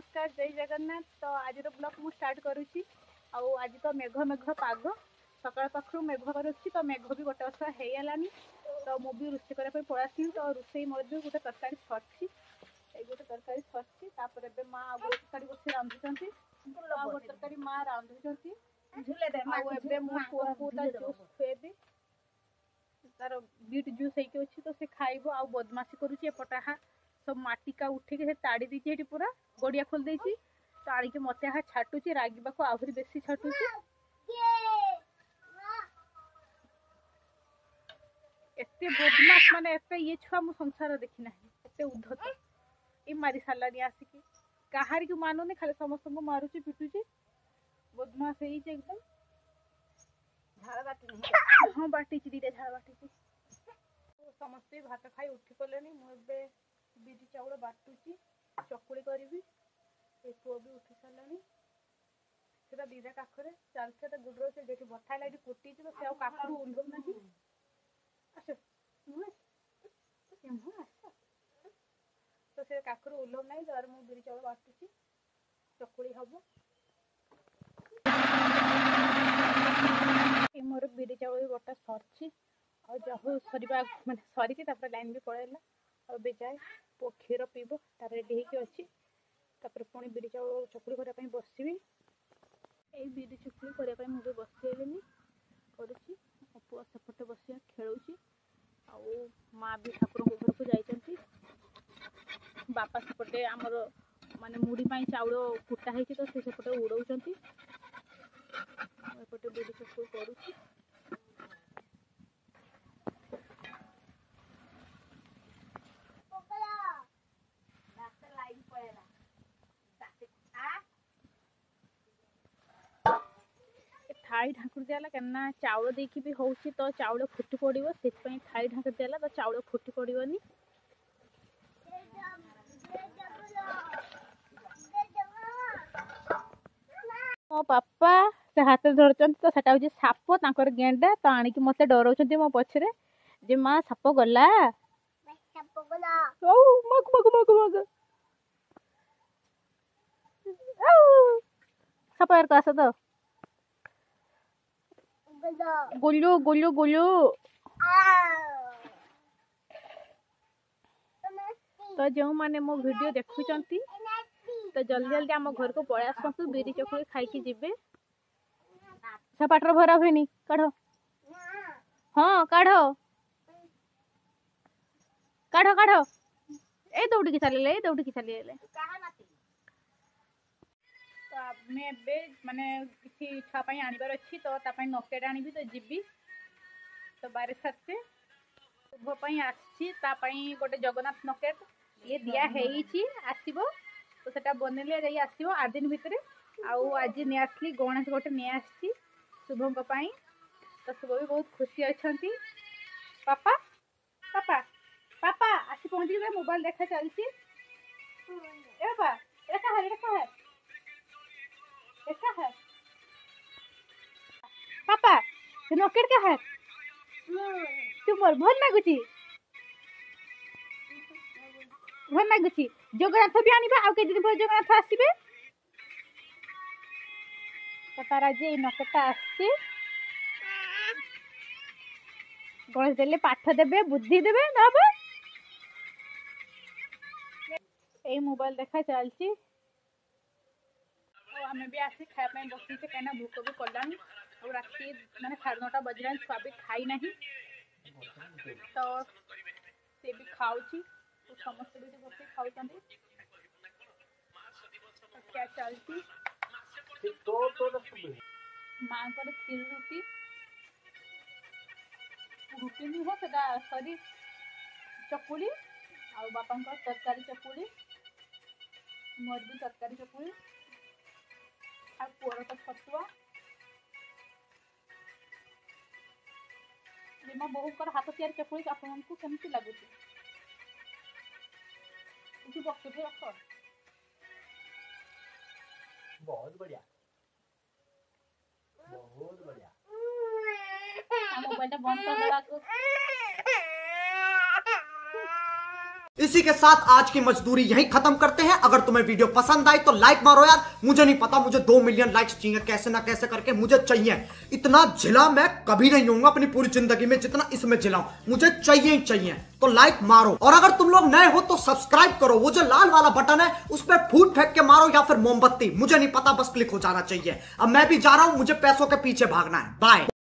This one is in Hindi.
नमस्कार जय जगन्नाथ। तो आज ब्लॉग मु स्टार्ट करुच्ची। आज तो मेघ मेघ पाग सकाल पाखु मेघ कर तो मेघ भी गोटे वर्ष हो गलानी। तो मुझे रोषे करने पलैसी तो रोषे मोर भी गोटे तरकारी सरी गोटे तरकारी सरी माँ आ गोटे तरकारी बस रांधुंट गोटे तरकारी माँ रांधुंट जूस खुएबी तार बीट जूस होती अच्छी तो सी खाइब आ बदमाशी करुच्चा सब माटिका उठे से ताड़ी देती पूरा गड़िया खोल देती ताड़ी के मत छाटुची रागिबा को आहरी बेसी छाटुची। एते बदमाश माने एते ये छुआ मु संसार देखी ना एते उद्धत ये मारी सारानी आसिकी कहारी को मानुनी खाली समस्त को मारुची पिटुची बदमाश एकदम झाड़ बाटी हाँ बाटी दीटा झाड़ बाटी समस्ते भात खाई उठी पड़े मुझे बिरी चाउल बाटुची चकुड़ी करी पुओ भी उठी सारा दीदा काखरे चलते गुड्र से बथा है कुटी तो से काखरू ओल्हौ ना तो से काखरू ओल्हौ ना द्वारा मुझे बिरी चाउल बाटुची चकुड़ी हम मोर बिरी चाउल बटा सरी आउ सरीबा माने सरी लाइन भी पड़ेगा और जाए पो क्षीर पीब तार रेडी होगी अच्छी पुणी बिरी चाउल चकुड़ी करने बसबी यही बिरी चकुड़ी करने मुझे बसैली करुच्ची पुआ सेपटे बस खेलुची आउ माँ भी ठाकुर घर को जाइए बापा सेपटे आमर माने मुड़ी चाउल कुटा है तो सेपटे उड़ाऊँ एपटे बिरी चकुड़ी करुच्ची। थाई ढाकुर दिला क्या चाउल देखी भी हो तो चाउल फुटी पड़ो से थाई ढाकुर दिला तो चाउल फुटी पड़ोनी। मो पापा से हाथ धरचंती तो सेटा हूँ साप तांकर गेंडा तो आणिक मत डराउं मो पछरे जे माँ साप गला मग मग मग मग साप यार आस तो गुल्लू गुल्लू गुल्लू तो जो माने मो वीडियो देखुचंती तो जल्दी जल्दी आम घर को पळा आसतु बिरी चकुड़ी खाइकी जिबे से पाटर भरा हुएनी काढ़ हाँ काढ़ काढ़ काढ़ ए दौड़ी की चली माने किसी छुआ आनबार अच्छी तो नकेट आनी तो जीबी तो बारे साथे शुभ आसी गोटे जगन्नाथ नकेट ये दिया आसब तो सेटा बनइले जाई आसब 8 दिन भितर आज नहीं आसली गणेश गोटे नहीं आसी शुभम तो शुभ भी बहुत खुशी अच्छा पापा पापा पापा आसी पहुंची गए मोबाइल देखा चलती पापा है पापा नकेट क्या है तुमर भल लगुची जगन्नाथ भी आनिबा आ के दिन जगन्नाथ आसीबे तो तार आज नकेटा आसी गणेश देले पाठ देबे बुद्धि देबे नबे ए मोबाइल देखा चलती आम भी आसी खाया बसी कहीं भूक भी कलानी और राति मैंने 9:30 बजला छुआ भी खाई ना तो सी भी खाऊँ समस्त भी बस खाऊ क्या चलती माँ को क्षीर रुटी रुटी नहीं हो सरी चकुड़ी आ बापा तरकारी चकुड़ी मोर भी तरकारी चकुड़ी आ पुअर तो छतुआ मो बोहूकर हाथ तैयारी चकुड़ी आपको केमती लगुच रख बहुत बढ़िया मोबाइल बंद कर इसी के साथ आज की मजदूरी यहीं खत्म करते हैं। अगर तुम्हें वीडियो पसंद आई तो लाइक मारो यार। मुझे नहीं पता, मुझे 2 मिलियन लाइक्स चाहिए, कैसे ना कैसे करके मुझे चाहिए। इतना जिला मैं कभी नहीं होऊंगा अपनी पूरी जिंदगी में जितना इसमें जिलाऊं, मुझे चाहिए ही चाहिए। तो लाइक मारो, और अगर तुम लोग नए हो तो सब्सक्राइब करो। वो जो लाल वाला बटन है उस पर फूट फेंक के मारो या फिर मोमबत्ती, मुझे नहीं पता, बस क्लिक हो जाना चाहिए। अब मैं भी जा रहा हूं, मुझे पैसों के पीछे भागना है। बाय।